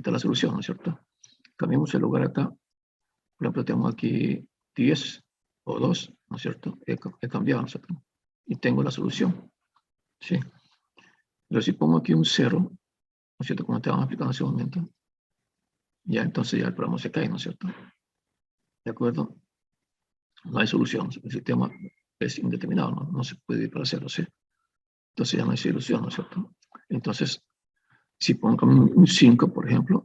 está la solución, ¿no es cierto? Cambiamos el lugar acá. Por ejemplo, tengo aquí 10 o 2, ¿no es cierto? He cambiado, ¿no es cierto? Y tengo la solución, ¿sí? Pero si pongo aquí un 0, ¿no es cierto? Como te vamos explicando hace un momento, ya entonces ya el programa se cae, ¿no es cierto? ¿De acuerdo? No hay solución. El sistema es indeterminado, no se puede ir para 0, ¿sí? Entonces ya no hay solución, ¿no es cierto? Entonces, si pongo un 5, por ejemplo,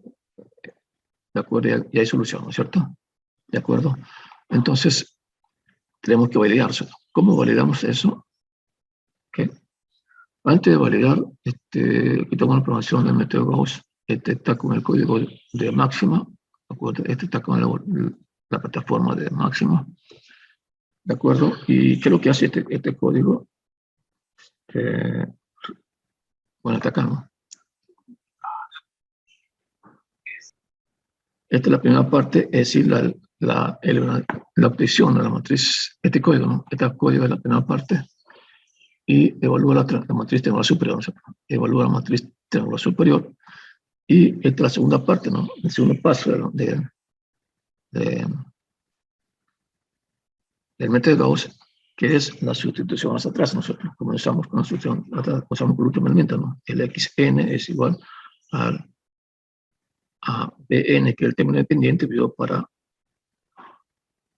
¿de acuerdo? Ya hay solución, ¿no es cierto? ¿De acuerdo? Entonces, tenemos que validárselo. ¿Cómo validamos eso? ¿Qué? Antes de validar, aquí tengo la programación del método Gauss. Este está con el código de máxima, ¿de acuerdo? Este está con la plataforma de máxima, ¿de acuerdo? ¿Y qué es lo que hace este código? Bueno, está acá, ¿no? Esta es la primera parte, es decir, la obtención de la matriz, este código, ¿no? Este código es la primera parte. Y evalúa la matriz triangular superior, ¿no? Evalúa la matriz triangular superior. Y esta es la segunda parte, ¿no? El segundo paso del método de Gauss, que es la sustitución hacia atrás. Nosotros comenzamos con la sustitución, usamos el último elemento, ¿no? El xn es igual a bn, que es el término dependiente, dividido para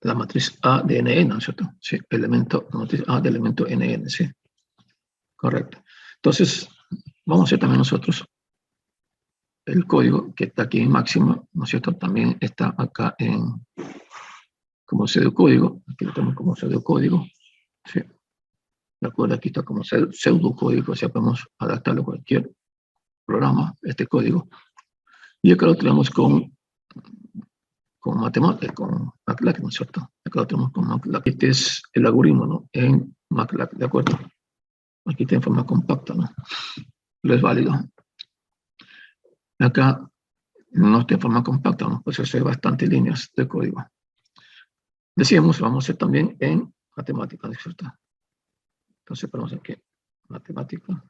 la matriz A de nn, ¿no es cierto? Sí, la matriz A del elemento nn, sí. Correcto. Entonces, vamos a hacer también nosotros el código que está aquí en máxima, ¿no es cierto? También está acá como pseudocódigo. Aquí lo tenemos como pseudocódigo, ¿sí? De acuerdo, aquí está como pseudocódigo, o sea, podemos adaptarlo a cualquier programa, este código. Y acá lo tenemos con matemáticas, con MATLAB, ¿no es cierto? Acá lo tenemos con MATLAB. Este es el algoritmo, ¿no? En MATLAB, ¿de acuerdo? Aquí está en forma compacta, ¿no? Pero es válido. Acá no está en forma compacta, ¿no? Pues eso hay bastantes líneas de código. Decíamos, vamos a hacer también en matemática, ¿no es cierto? Entonces, ponemos aquí, matemática.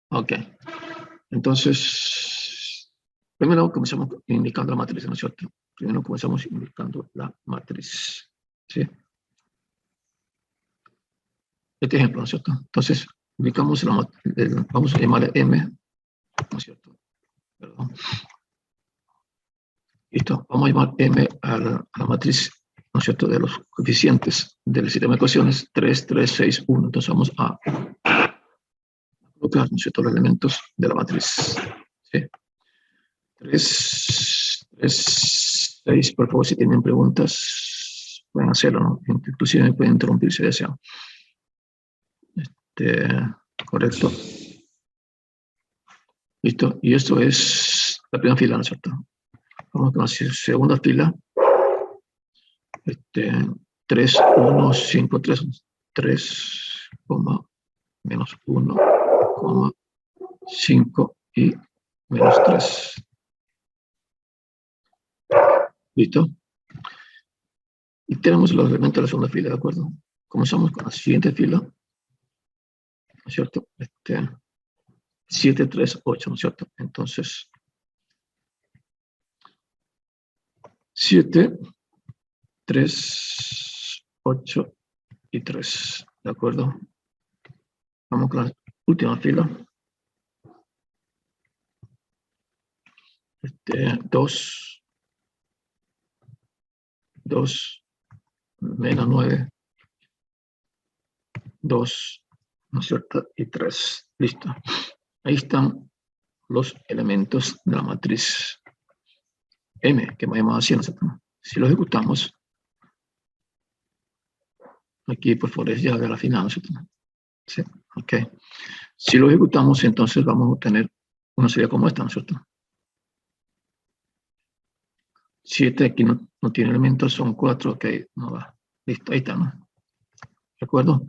Ok. Entonces, primero comenzamos indicando la matriz, ¿no es cierto? Primero comenzamos indicando la matriz, ¿sí? Este ejemplo, ¿no es cierto? Entonces, indicamos vamos a llamarle M, ¿no es cierto? Perdón. Listo, vamos a llamar M a la matriz, ¿no es cierto?, de los coeficientes del sistema de ecuaciones, 3, 3, 6, 1. Entonces vamos a colocar, ¿no es cierto?, los elementos de la matriz, ¿sí? 3, 3, 6, por favor, si tienen preguntas, pueden hacerlo, ¿no? Inclusive me pueden interrumpir si desean. Correcto. Listo, y esto es la primera fila, ¿no es cierto? Vamos con la segunda fila. 3, 1, 5, 3, 3, menos 1, 5 y menos 3. ¿Listo? Y tenemos los elementos de la segunda fila, ¿de acuerdo? Comenzamos con la siguiente fila, ¿no es cierto? 7, 3, 8, ¿no es cierto? Entonces, 7, 3, 8 y 3, ¿de acuerdo? Vamos con la última fila. 2, 2, menos 9, 2, ¿no es cierto? Y 3. Listo. Ahí están los elementos de la matriz M, que hemos llamado así, ¿no es cierto? Si lo ejecutamos, aquí por favor ya de la final, ¿no es cierto? Sí, ok. Si lo ejecutamos, entonces vamos a obtener una serie como esta, ¿no es cierto? 7 aquí no tiene elementos, son 4, ok, no va. Listo, ahí está, ¿no? ¿De acuerdo?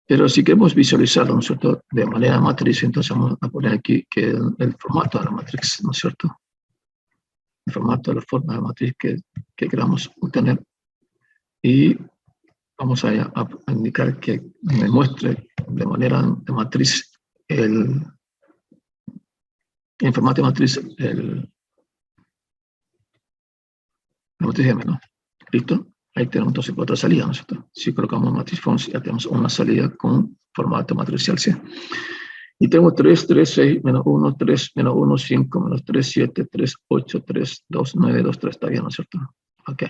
Pero si queremos visualizarlo, ¿no es cierto?, de manera matriz, entonces vamos a poner aquí que el formato de la matriz, ¿no es cierto? El formato de la forma de la matriz que queramos obtener. Y vamos a indicar que me muestre de manera de matriz En formato de matriz, la matriz M, ¿no? ¿Listo? Ahí tenemos entonces otra salida, ¿no es cierto? Si colocamos matriz fonts, ya tenemos una salida con formato matricial C. Y tengo 3, 3, 6, menos 1, 3, menos 1, 5, menos 3, 7, 3, 8, 3, 2, 9, 2, 3. Está bien, ¿no es cierto? Ok.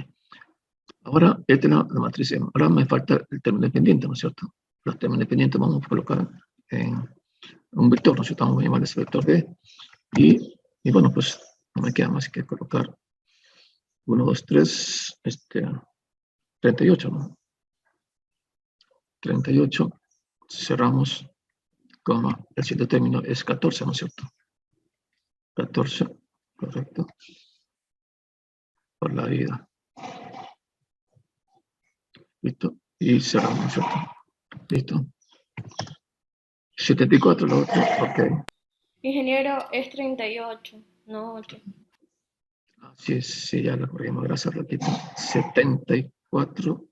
Ahora, esta es la matriz M. Ahora me falta el término dependiente, ¿no es cierto? Los términos dependientes vamos a colocar en un vector, ¿no es cierto? Vamos a llamar ese vector D. Y bueno, pues no me queda más que colocar 1, 2, 3, 38, ¿no? 38, cerramos, coma, el siguiente término es 14, ¿no es cierto? 14, correcto, por la vida. Listo, y cerramos, ¿no es cierto? Listo. 74, lo otro, ok. Ingeniero, es 38, no 8. Sí, sí, ya lo corrimos, gracias, repito. 74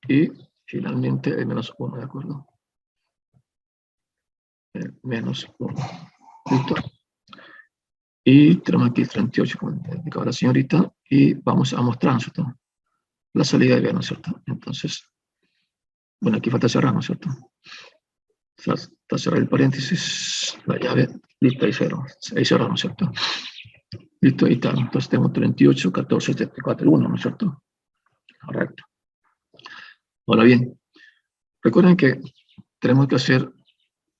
y finalmente el menos 1, ¿de acuerdo? El menos 1. Listo. Y tenemos aquí 38, como indicaba la señorita, y vamos a mostrar, ¿no es cierto? La salida de B, ¿no es cierto? Entonces, bueno, aquí falta cerrar, ¿no es cierto? Falta cerrar el paréntesis, la llave, lista y cero. Ahí cerramos, ¿no es cierto? Listo, y tal. Entonces tenemos 38, 14, 74 y 1, ¿no es cierto? Correcto. Ahora bien, recuerden que tenemos que hacer,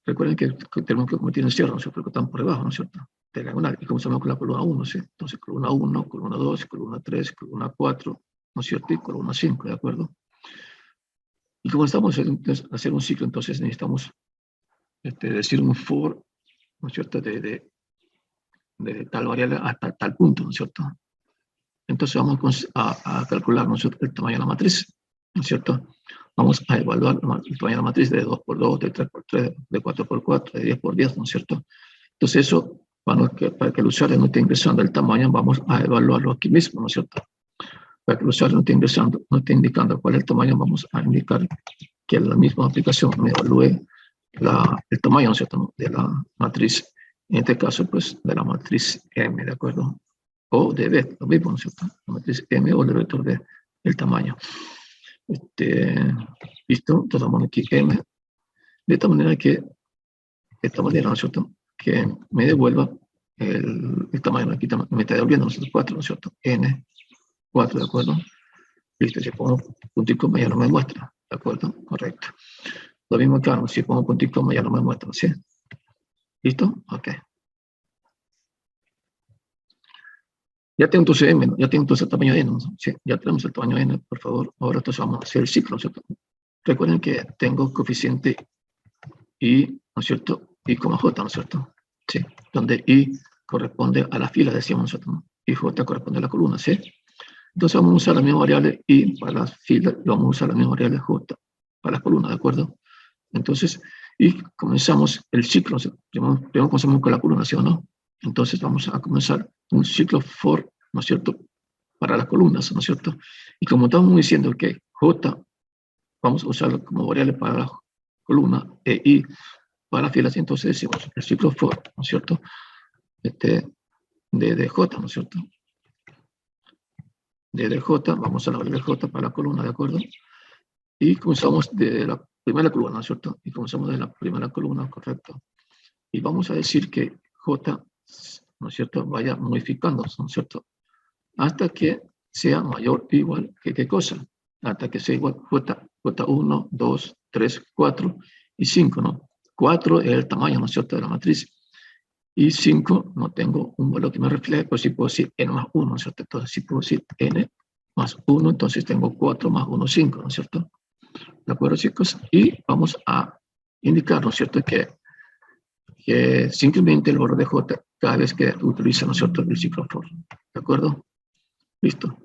recuerden que tenemos que convertir en cierre, ¿no es cierto? Porque están por debajo, ¿no es cierto? De diagonal. Y comenzamos con la columna 1, ¿sí? Entonces, columna 1, columna 2, columna 3, columna 4, ¿no es cierto? Y columna 5, ¿de acuerdo? Y como estamos en hacer un ciclo, entonces necesitamos decir un for, ¿no es cierto? De tal variable hasta tal punto, ¿no es cierto? Entonces vamos a calcular, ¿no es cierto?, el tamaño de la matriz, ¿no es cierto? Vamos a evaluar el tamaño de la matriz de 2 por 2, de 3 por 3, de 4 por 4, de 10 por 10, ¿no es cierto? Entonces eso, para que el usuario no esté ingresando el tamaño, vamos a evaluarlo aquí mismo, ¿no es cierto? Para que el usuario no esté ingresando, no esté indicando cuál es el tamaño, vamos a indicar que la misma aplicación me evalúe el tamaño, ¿no es cierto?, de la matriz. En este caso, pues, de la matriz M, ¿de acuerdo? O de B, lo mismo, ¿no es cierto? La matriz M o el vector B, el tamaño. Listo, entonces vamos aquí M, de esta manera que, ¿no es cierto?, que me devuelva el tamaño, aquí me está devolviendo, ¿no es cierto?, 4, ¿no es cierto?, N, 4, ¿de acuerdo? Listo, si pongo punto y coma ya no me muestra, ¿de acuerdo? Correcto. Lo mismo claro, si pongo punto y coma ya no me muestra, ¿sí? ¿Listo? Ok. Ya tengo entonces M, ¿no? Ya tengo entonces el tamaño N, ¿no? Sí, ya tenemos el tamaño N, por favor. Ahora entonces vamos a hacer el ciclo, ¿no es cierto? Recuerden que tengo coeficiente I, ¿no es cierto? I, J, ¿no es cierto? Sí, donde I corresponde a la fila, decíamos nosotros, ¿no? Y J corresponde a la columna, ¿sí? Entonces vamos a usar la misma variable I para las filas y vamos a usar la misma variable J para las columnas, ¿de acuerdo? Entonces, y comenzamos el ciclo, primero comenzamos con la columna, ¿sí o no? Entonces vamos a comenzar un ciclo for, ¿no es cierto?, para las columnas, ¿no es cierto? Y como estamos diciendo que J vamos a usarlo como variable para la columna e I para las filas, entonces decimos el ciclo for, ¿no es cierto?, de J, ¿no es cierto? De J, vamos a la variable J para la columna, ¿de acuerdo? Y comenzamos de la primera columna, ¿no es cierto? Y comenzamos de la primera columna, correcto. Y vamos a decir que J, ¿no es cierto?, vaya modificándose, ¿no es cierto?, hasta que sea mayor o igual que ¿qué cosa? Hasta que sea igual J1, 2, 3, 4 y 5, ¿no? 4 es el tamaño, ¿no es cierto?, de la matriz. Y 5 no tengo un valor que me refleje, pues sí puedo decir n más 1, ¿no es cierto? Entonces sí puedo decir n más 1, entonces tengo 4 más 1, 5, ¿no es cierto? ¿De acuerdo, chicos? Y vamos a indicar, ¿no es cierto?, que simplemente el valor de J cada vez que utiliza, ¿no es cierto?, el ciclo for. ¿De acuerdo? Listo.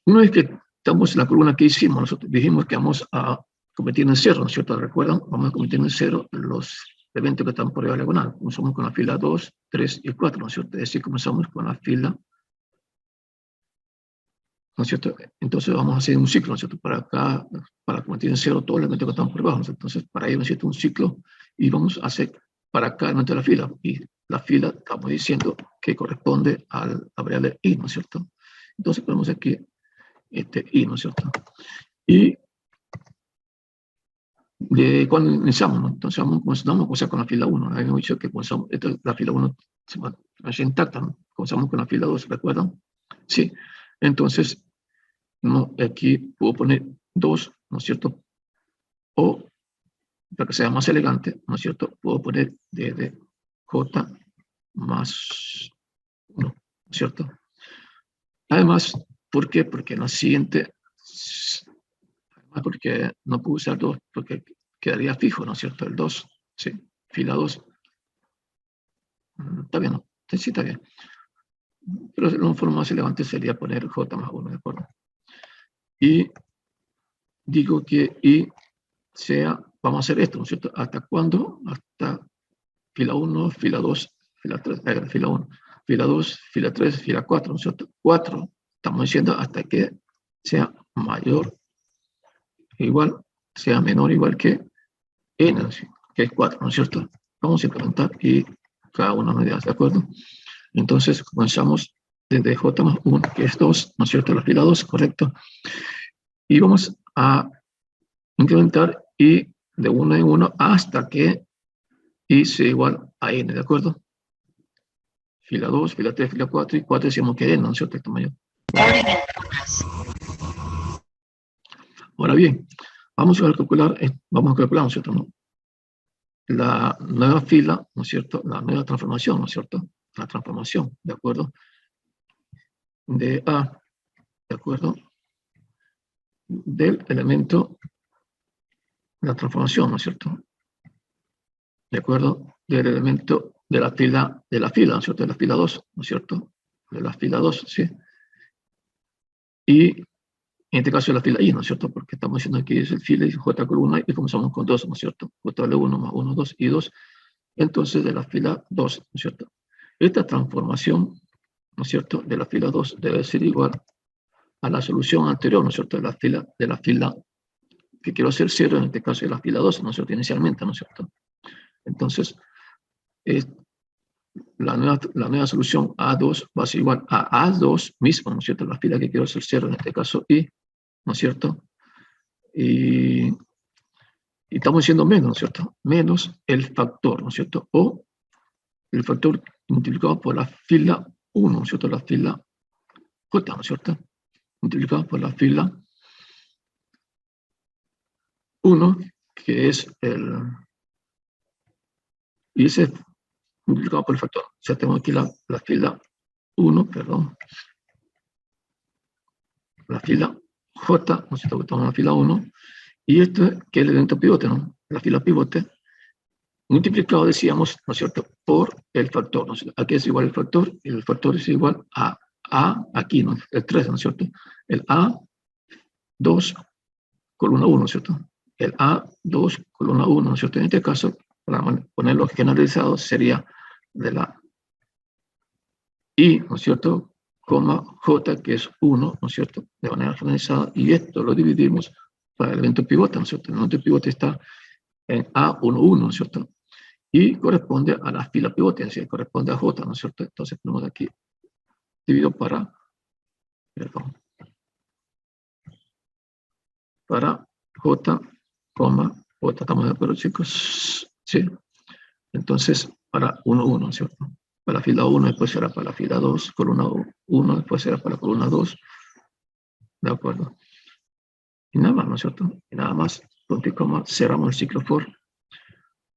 Una vez que estamos en la columna que hicimos, nosotros dijimos que vamos a convertir en cero, ¿no es cierto? ¿Recuerdan? Vamos a convertir en cero los eventos que están por la diagonal. Comenzamos con la fila 2, 3 y 4, ¿no es cierto? Es decir, comenzamos con la fila ¿no es cierto? Entonces vamos a hacer un ciclo, ¿no es cierto? Para acá, para convertir en cero todos los elementos que están por debajo, ¿no es cierto? Entonces, para ello necesito un ciclo y vamos a hacer para cada elemento de la fila. Y la fila, estamos diciendo que corresponde a la variable i, ¿no es cierto? Entonces ponemos aquí i, ¿no es cierto? Y de cuando iniciamos, ¿no? Entonces vamos a comenzar con la fila 1. Habíamos dicho que comenzamos, la fila 1 se va intacta, ¿no? Comenzamos con la fila 2, ¿recuerdan? Sí. Entonces, no, aquí puedo poner 2, ¿no es cierto? O, para que sea más elegante, ¿no es cierto? Puedo poner dd j más 1, ¿no es cierto? Además, ¿por qué? Porque en la siguiente, porque no puedo usar 2, porque quedaría fijo, ¿no es cierto? El 2, sí, fila 2. Está bien, ¿no? Sí, está bien. Pero la forma más elegante sería poner j más 1, ¿de acuerdo? Y digo que i sea, vamos a hacer esto, ¿no es cierto? ¿Hasta cuándo? Hasta fila 1, fila 2, fila 3, fila 1, fila 2, fila 3, fila 4, ¿no es cierto? 4, estamos diciendo hasta que sea mayor o igual, sea menor o igual que n, que es 4, ¿no es cierto? Vamos a implementar y cada una de ellas, ¿de acuerdo? Entonces comenzamos desde j más 1, que es 2, ¿no es cierto? La fila 2, correcto. Y vamos a incrementar y de 1 en 1 hasta que i sea igual a n, ¿de acuerdo? Fila 2, fila 3, fila 4 y 4 decíamos que n, ¿no es cierto? Esto mayor. Ahora bien, vamos a calcular, ¿no es cierto? ¿No? La nueva fila, ¿no es cierto? La nueva transformación, ¿no es cierto? La transformación, ¿de acuerdo? De A, ¿de acuerdo? Del elemento, la transformación, ¿no es cierto? ¿De acuerdo? Del elemento de la fila, ¿no es cierto? De la fila 2, ¿no es cierto? De la fila 2, ¿sí? Y en este caso es la fila i, ¿no es cierto? Porque estamos diciendo que es el fila y j columna y comenzamos con 2, ¿no es cierto? J1 más 1, 2 y 2. Entonces de la fila 2, ¿no es cierto? Esta transformación, ¿no es cierto? De la fila 2 debe ser igual a la solución anterior, ¿no es cierto? De la fila que quiero hacer 0, en este caso de la fila 2, ¿no es cierto? Inicialmente, ¿no es cierto? Entonces, la nueva solución A2 va a ser igual a A2 mismo, ¿no es cierto? La fila que quiero hacer 0, en este caso I, ¿no es cierto? Y estamos diciendo menos, ¿no es cierto? Menos el factor, ¿no es cierto? O el factor multiplicado por la fila 1, ¿no es cierto? La fila J, ¿no es cierto? Multiplicado por la fila 1, que es el... Y ese es multiplicado por el factor. O sea, tengo aquí la fila 1, perdón. La fila J, ¿no es cierto? Estamos en la fila 1. Y esto, que es el elemento pivote, ¿no? La fila pivote, multiplicado, decíamos, ¿no es cierto?, por el factor, ¿no es cierto? Aquí es igual el factor, y el factor es igual a aquí, ¿no? El 3, ¿no es cierto? El A2, columna 1, ¿no es cierto? El A2, columna 1, ¿no es cierto? En este caso, para ponerlo generalizado, sería de la I, ¿no es cierto?, coma J, que es 1, ¿no es cierto?, de manera generalizada, y esto lo dividimos para el elemento pivote, ¿no es cierto? El elemento pivote está en A11, ¿no es cierto? Y corresponde a la fila pivote, es decir, corresponde a J, ¿no es cierto? Entonces ponemos aquí, dividido para J, J, ¿estamos de acuerdo, chicos? Sí. Entonces, para 1, ¿no es cierto? Para la fila 1, después será para la fila 2, columna 1, después será para la columna 2, ¿de acuerdo? Y nada más, ¿no es cierto? Y nada más, punto y coma, cerramos el ciclo for.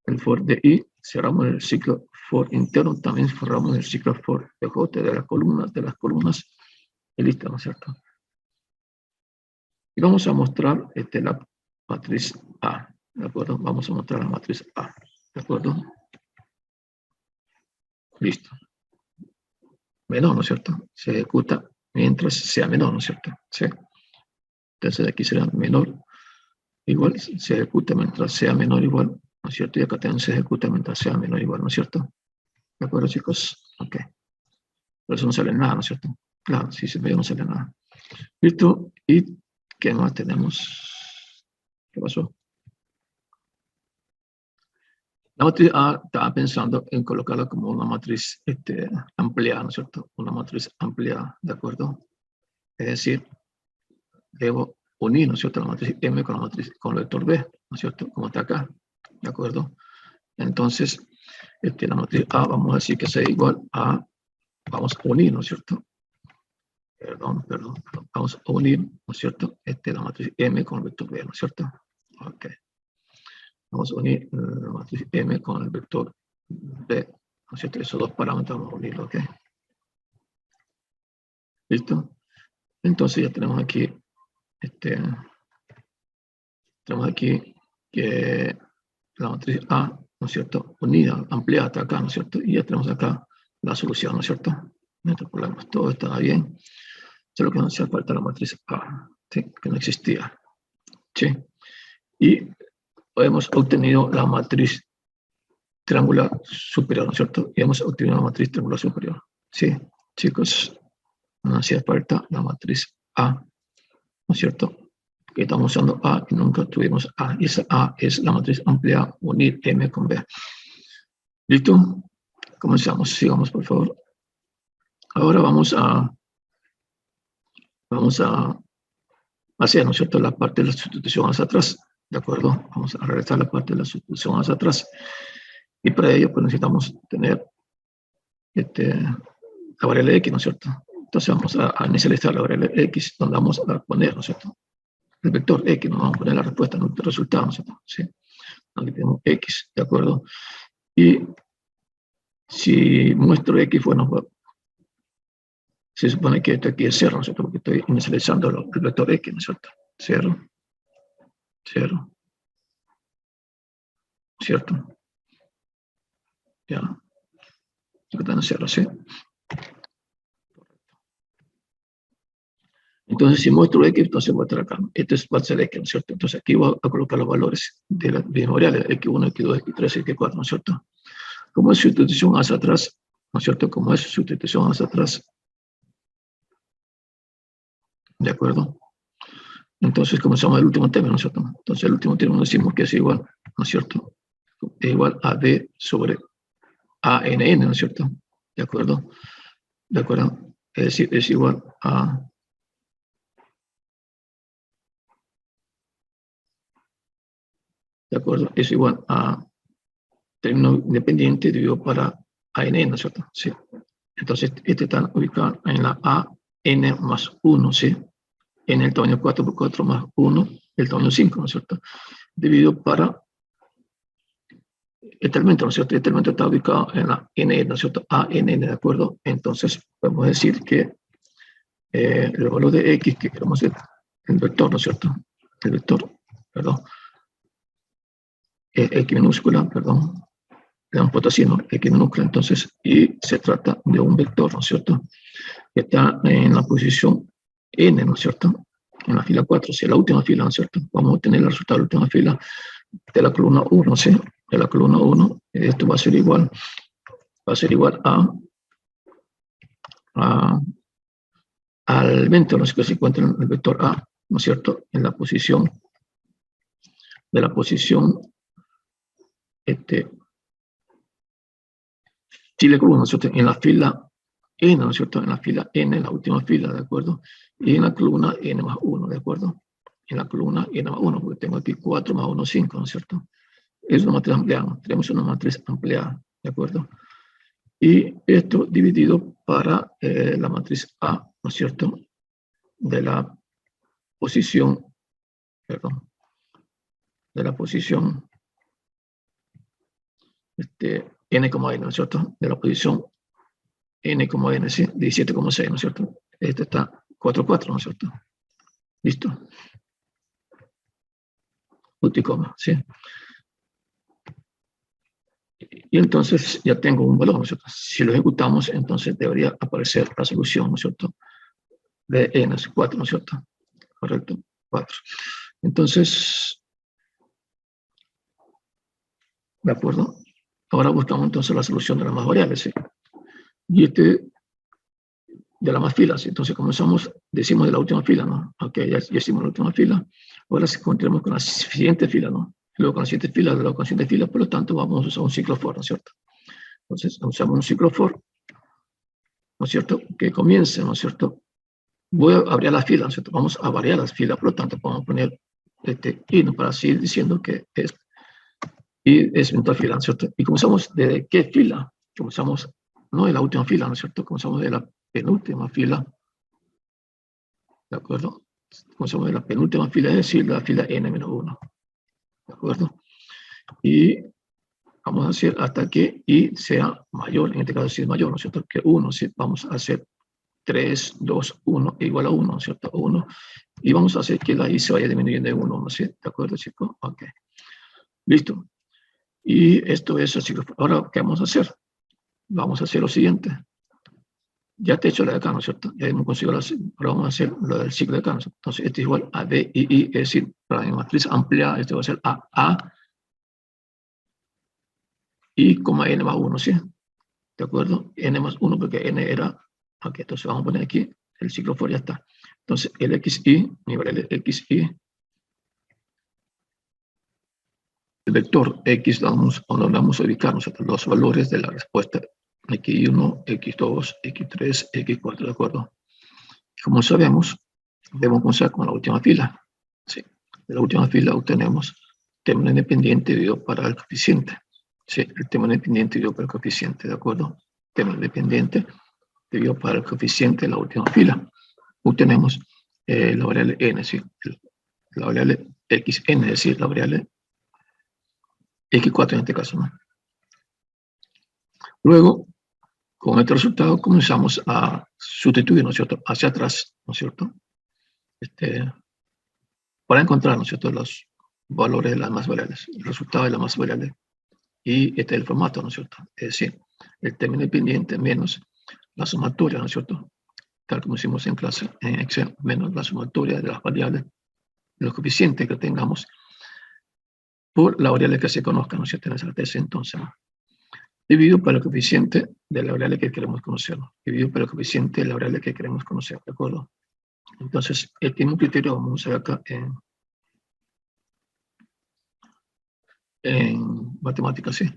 El for de i, cerramos el ciclo for interno, también cerramos el ciclo for de j, de las columnas, y listo, ¿no es cierto? Y vamos a mostrar la matriz A, ¿de acuerdo? Vamos a mostrar la matriz A, ¿de acuerdo? Listo. Menor, ¿no es cierto? Se ejecuta mientras sea menor, ¿no es cierto? Sí. Entonces aquí será menor, igual, se ejecuta mientras sea menor igual, ¿no es cierto? Y acá también se ejecuta mientras sea menor igual, ¿no es cierto? ¿De acuerdo, chicos? Ok. Por eso no sale nada, ¿no es cierto? Claro, si se ve no sale nada. ¿Listo? ¿Y qué más tenemos? ¿Qué pasó? La matriz A estaba pensando en colocarla como una matriz ampliada, ¿no es cierto? Una matriz ampliada, ¿de acuerdo? Es decir, debo unir, ¿no es cierto?, la matriz M con la matriz, con el vector B, ¿no es cierto?, como está acá, ¿de acuerdo? Entonces, la matriz A vamos a decir que sea igual a, vamos a unir, ¿no es cierto? Perdón, vamos a unir, ¿no es cierto?, la matriz M con el vector B, ¿no es cierto? Ok. Vamos a unir la matriz M con el vector B, ¿no es cierto? Esos dos parámetros vamos a unirlos, ¿ok? ¿Listo? Entonces ya tenemos aquí, que la matriz A, ¿no es cierto?, unida, ampliada hasta acá, ¿no es cierto? Y ya tenemos acá la solución, ¿no es cierto? Nuestros problemas, todo estaba bien. Solo que nos hacía falta la matriz A, ¿sí?, que no existía, ¿sí? Y hemos obtenido la matriz triangular superior, ¿no es cierto? Y hemos obtenido la matriz triangular superior, ¿sí? Chicos, nos hacía falta la matriz A, ¿no es cierto? Que estamos usando A y nunca tuvimos A. Y esa A es la matriz ampliada unir M con B. ¿Listo? Comenzamos. Sigamos, por favor. Ahora vamos a hacer, ¿no es cierto?, la parte de la sustitución hacia atrás. ¿De acuerdo? Vamos a regresar la parte de la sustitución hacia atrás. Y para ello, pues necesitamos tener la variable X, ¿no es cierto? Entonces vamos a inicializar la variable X, donde vamos a poner, ¿no es cierto?, el vector X, nos vamos a poner la respuesta, no el resultado, ¿no es cierto? ¿Sí? Donde tenemos X, ¿de acuerdo? Y si muestro X, bueno, se supone que esto aquí es 0, ¿no es cierto? Porque estoy inicializando el vector X, ¿no es cierto? 0, 0, ¿cierto? Ya. Esto está en 0, ¿sí? Entonces, si muestro X, entonces muestra acá. Esto va a ser X, ¿no es cierto? Entonces, aquí voy a colocar los valores de las variables, X1, X2, X3, X4, ¿no es cierto? Como es sustitución hacia atrás, ¿no es cierto? Como es sustitución hacia atrás. ¿De acuerdo? Entonces, comenzamos el último término, ¿no es cierto? Entonces, el último término decimos que es igual, ¿no es cierto?, es igual a D sobre ANN, ¿no es cierto? ¿De acuerdo? ¿De acuerdo? Es decir, es igual a ¿de acuerdo? Es igual a término independiente dividido para ANN, ¿no es cierto? Sí. Entonces, este está ubicado en la AN más 1, ¿sí? En el tamaño 4 por 4 más 1, el tamaño 5, ¿no es cierto? Dividido para este elemento, ¿no es cierto? Este elemento está ubicado en la N, ¿no es cierto? ANN, ¿de acuerdo? Entonces, podemos decir que el valor de X que queremos es el vector, ¿no es cierto? El vector, perdón. X minúscula, perdón. Le damos puesto así, ¿no? X minúscula, entonces, y se trata de un vector, ¿no es cierto?, que está en la posición N, ¿no es cierto?, en la fila 4, si es la última fila, ¿no es cierto? Vamos a obtener el resultado de la última fila de la columna 1, ¿sí? De la columna 1, esto va a ser igual al evento, ¿no es cierto?, que se encuentra en el vector A, ¿no es cierto?, en la posición, de la posición, fila columna, ¿no es cierto?, en la fila N, ¿no es cierto?, en la fila N, en la última fila, ¿de acuerdo? Y en la columna N más 1, ¿de acuerdo? En la columna N más 1, porque tengo aquí 4 más 1, 5, ¿no es cierto? Es una matriz ampliada, tenemos una matriz ampliada, ¿de acuerdo? Y esto dividido para la matriz A, ¿no es cierto?, de la posición, perdón, de la posición N como N, ¿no es cierto?, de la posición N como N, ¿sí? 17,6, ¿no es cierto? Este está 4,4, ¿no es cierto? ¿Listo? Punto y coma, ¿sí? Y entonces ya tengo un valor, ¿no es cierto? Si lo ejecutamos, entonces debería aparecer la solución, ¿no es cierto?, de N es 4, ¿no es cierto? Correcto, 4. Entonces, ¿de acuerdo? Ahora buscamos entonces la solución de las más variables, ¿sí? Y de las más filas. Entonces comenzamos, decimos de la última fila, ¿no? Ok, ya hicimos la última fila. Ahora continuamos con la siguiente fila, ¿no? Luego con la siguiente fila, luego con la siguiente fila, por lo tanto vamos a usar un ciclo for, ¿no es cierto? Entonces usamos un ciclo for, ¿no es cierto? Que comience, ¿no es cierto? Voy a abrir las filas, ¿no es cierto? Vamos a variar las filas, por lo tanto podemos poner y, ¿no? Para seguir diciendo que es en tal fila, ¿no es cierto? Y comenzamos ¿de qué fila? Comenzamos, no de la última fila, ¿no es cierto? Comenzamos de la penúltima fila, ¿de acuerdo? Comenzamos de la penúltima fila, es decir, la fila n-1, ¿de acuerdo? Y vamos a hacer hasta que i sea mayor, en este caso si es mayor, ¿no es cierto? Que 1, ¿sí? Vamos a hacer 3, 2, 1 igual a 1, ¿no es cierto? 1. Y vamos a hacer que la i se vaya disminuyendo de 1, ¿no es cierto? ¿De acuerdo, chicos? Ok. Listo. Y esto es así. Ahora, ¿qué vamos a hacer? Vamos a hacer lo siguiente. Ya te he hecho la de acá, ¿no es cierto? Ya hemos conseguido ahora vamos a hacer lo del ciclo de acá, ¿no es cierto? Entonces, esto es igual a B y I, es decir, para mi matriz amplia, esto va a ser A y coma N más 1, ¿sí? ¿De acuerdo? N más 1 porque N era, ok, entonces vamos a poner aquí, el ciclo for ya está. Entonces, el XI, mi variable XI, el vector X, donde vamos a ubicar nosotros los valores de la respuesta X1, X2, X3, X4, ¿de acuerdo? Como sabemos, debemos comenzar con la última fila. ¿Sí? De la última fila obtenemos término independiente dividido para el coeficiente. ¿Sí? El término independiente dividido para el coeficiente, ¿de acuerdo? Término independiente dividido para el coeficiente de la última fila. Obtenemos la variable n, ¿sí? La variable xn, es decir, la variable x4 en este caso, ¿no? Luego, con este resultado comenzamos a sustituir, ¿no es cierto?, hacia atrás, ¿no es cierto?, para encontrar, ¿no es cierto?, los valores de las más variables, el resultado de las más variables. Y este es el formato, ¿no es cierto? Es decir, el término independiente menos la sumatoria, ¿no es cierto?, tal como hicimos en clase, en Excel, menos la sumatoria de las variables, de los coeficientes que tengamos, por la variable que se conozca, ¿no es cierto?, en esa TS, entonces, ¿no? Dividido por el coeficiente de la variable que queremos conocer, ¿no? Dividido por el coeficiente de la variable que queremos conocer, ¿de acuerdo? Entonces, el mismo criterio vamos a usar acá en matemáticas, ¿sí?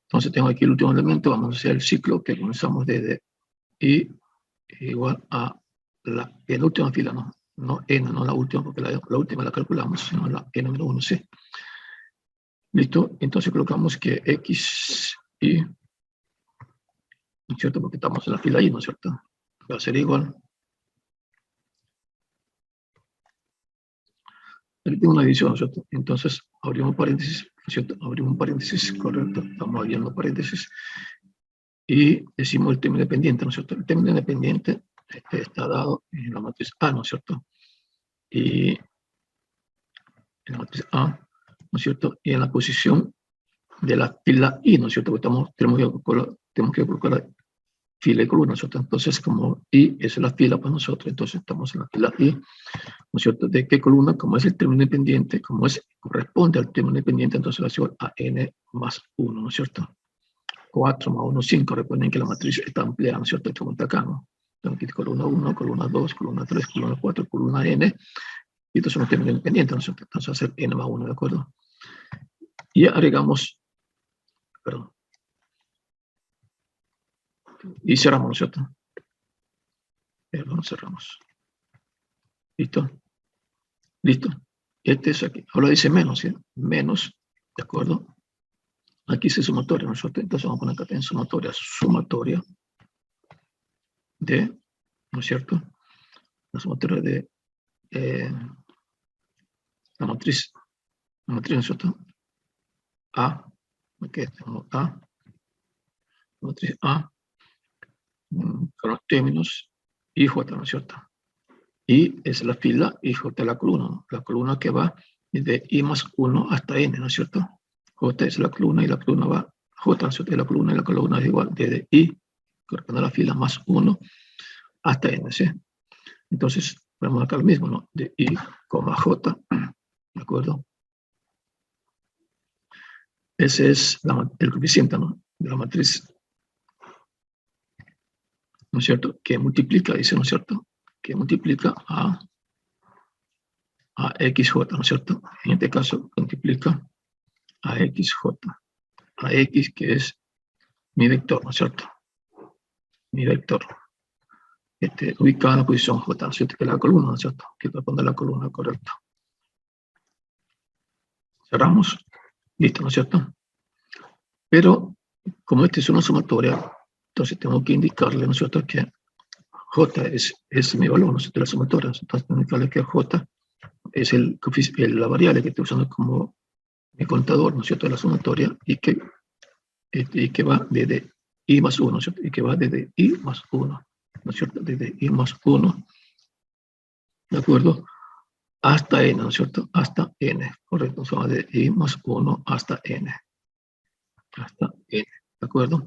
Entonces, tengo aquí el último elemento, vamos a hacer el ciclo que comenzamos desde i igual a la penúltima fila, ¿no? No n, no la última, porque la última la calculamos, sino la n-1, ¿sí? ¿Listo? Entonces colocamos que x y, ¿no es cierto? Porque estamos en la fila i, ¿no es cierto? Va a ser igual. Aquí tengo una división, ¿no es cierto? Entonces abrimos paréntesis, ¿no es cierto? Abrimos un paréntesis, correcto. Estamos abriendo paréntesis. Y decimos el término independiente, ¿no es cierto? El término independiente está dado en la matriz A, ¿no es cierto? Y en la matriz A, ¿no es cierto? Y en la posición de la fila I, ¿no es cierto? Porque tenemos que colocar fila y columna, ¿no es cierto? Entonces, como I es la fila para nosotros, entonces estamos en la fila I, ¿no es cierto? ¿De qué columna? Como es el término independiente, como corresponde al término independiente, entonces va a ser a n más 1, ¿no es cierto? 4 más 1, 5. Recuerden que la matriz está ampliada, ¿no es cierto? Esto cuenta acá, ¿no? Tengo aquí columna 1, columna 2, columna 3, columna 4, columna n. Y estos son los términos independientes, ¿no es cierto? Entonces va a ser n más 1, ¿de acuerdo? Y agregamos, perdón. Y cerramos, ¿no es cierto? Perdón, cerramos. ¿Listo? ¿Listo? Este es aquí. Ahora dice menos, ¿sí? Menos, ¿de acuerdo? Aquí dice sumatoria, ¿no es cierto? Entonces vamos a poner acá en sumatoria de, ¿no es cierto? La sumatoria de la matriz, ¿no es cierto? A, aquí tenemos A, matriz A, con los términos IJ, ¿no es cierto? Y es la fila IJ de la columna, ¿no? La columna que va desde I más 1 hasta N, ¿no es cierto? J es la columna y la columna va, J es la columna y la columna es igual desde I, corresponde a la fila más 1 hasta N, ¿sí? Entonces, ponemos acá lo mismo, ¿no? De I, J, ¿de acuerdo? Ese es el coeficiente, ¿no? De la matriz ¿no es cierto? Que multiplica, dice, ¿no es cierto? Que multiplica a XJ, ¿no es cierto? En este caso, multiplica a XJ, a X, que es mi vector, ¿no es cierto? Mi vector. Ubicada en la posición J, ¿no es cierto? Que es la columna, ¿no es cierto? Que corresponde a la columna correcta. Cerramos. Listo, ¿no es cierto? Pero, como este es una sumatoria, entonces tengo que indicarle, ¿no es cierto?, que J es mi valor, ¿no es cierto?, de la sumatoria. Entonces tengo que indicarle que J es la variable que estoy usando como mi contador, ¿no es cierto?, de la sumatoria, y que va desde I más 1, ¿no es cierto?, y que va desde I más 1, ¿no es cierto?, desde I más 1, ¿de acuerdo?, hasta N, ¿no es cierto?, hasta N, correcto, o sea, de I más 1 hasta N, ¿de acuerdo?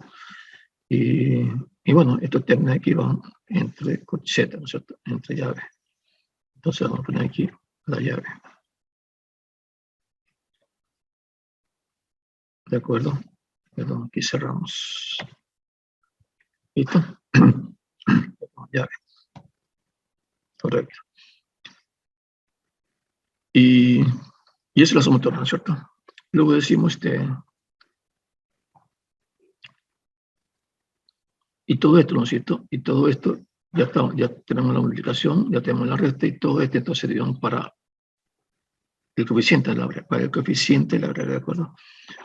Y bueno, estos términos aquí van entre corchetes, ¿no es cierto?, entre llaves. Entonces vamos a poner aquí la llave. ¿De acuerdo? Perdón, aquí cerramos. ¿Listo? Llave. Correcto. Y esa es la sumatoria, ¿no es cierto? Luego decimos y todo esto, ¿no es cierto? Y todo esto, ya tenemos la multiplicación, ya tenemos la resta, y todo esto entonces digamos para el coeficiente de la variable, para el coeficiente de la variable, ¿de acuerdo?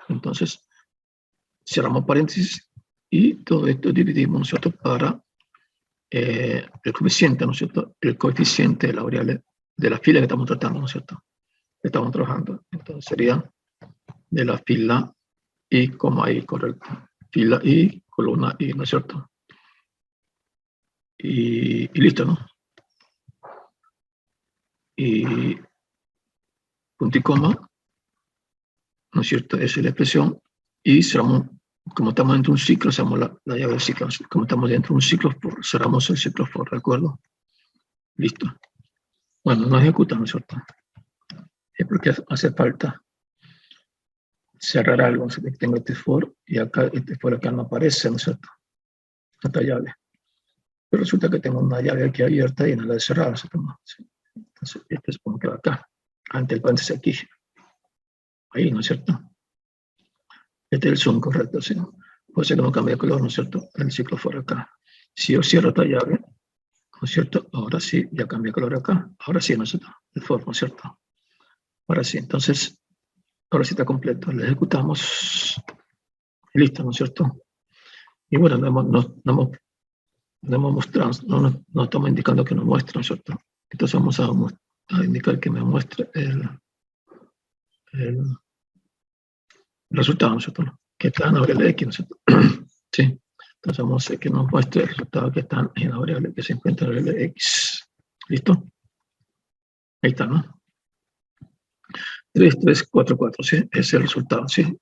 Entonces, cerramos paréntesis, y todo esto dividimos, ¿no es cierto?, para el coeficiente, ¿no es cierto?, el coeficiente de la variable de la fila que estamos tratando, ¿no es cierto?, que estamos trabajando. Entonces sería de la fila I, coma I, correcto. Fila I, columna I, ¿no es cierto? Y listo, ¿no? Y punto y coma, ¿no es cierto? Esa es la expresión. Y cerramos, como estamos dentro de un ciclo, cerramos la llave del ciclo. Como estamos dentro de un ciclo, cerramos el ciclo for, ¿de acuerdo? Listo. Bueno, no ejecuta, ¿no es cierto? Es porque hace falta cerrar algo, ¿no? Tengo este for, y acá este for acá no aparece, ¿no es cierto?, esta llave. Pero resulta que tengo una llave aquí abierta y no la he cerrado, ¿no es cierto? Entonces, este es como que va acá, ante el paréntesis aquí. Ahí, ¿no es cierto? Este es el zoom, correcto, ¿sí? Puede ser que no cambie de color, ¿no es cierto?, el ciclo for acá. Si yo cierro esta llave, ¿no es cierto?, ahora sí, ya cambia de color acá. Ahora sí, ¿no es cierto?, el for, ¿no es cierto? Ahora sí, entonces, ahora sí está completo. Lo ejecutamos. Listo, ¿no es cierto? Y bueno, no hemos mostrado, no estamos indicando que nos muestre, ¿no es cierto? Entonces vamos a indicar que me muestre el resultado, ¿no es cierto?, que está en la variable X, ¿no es cierto? Sí. Entonces vamos a hacer que nos muestre el resultado que está en la variable que se encuentra en la variable X. ¿Listo? Ahí está, ¿no? 3, 3, 4, 4, ¿sí? Ese es el resultado, ¿sí?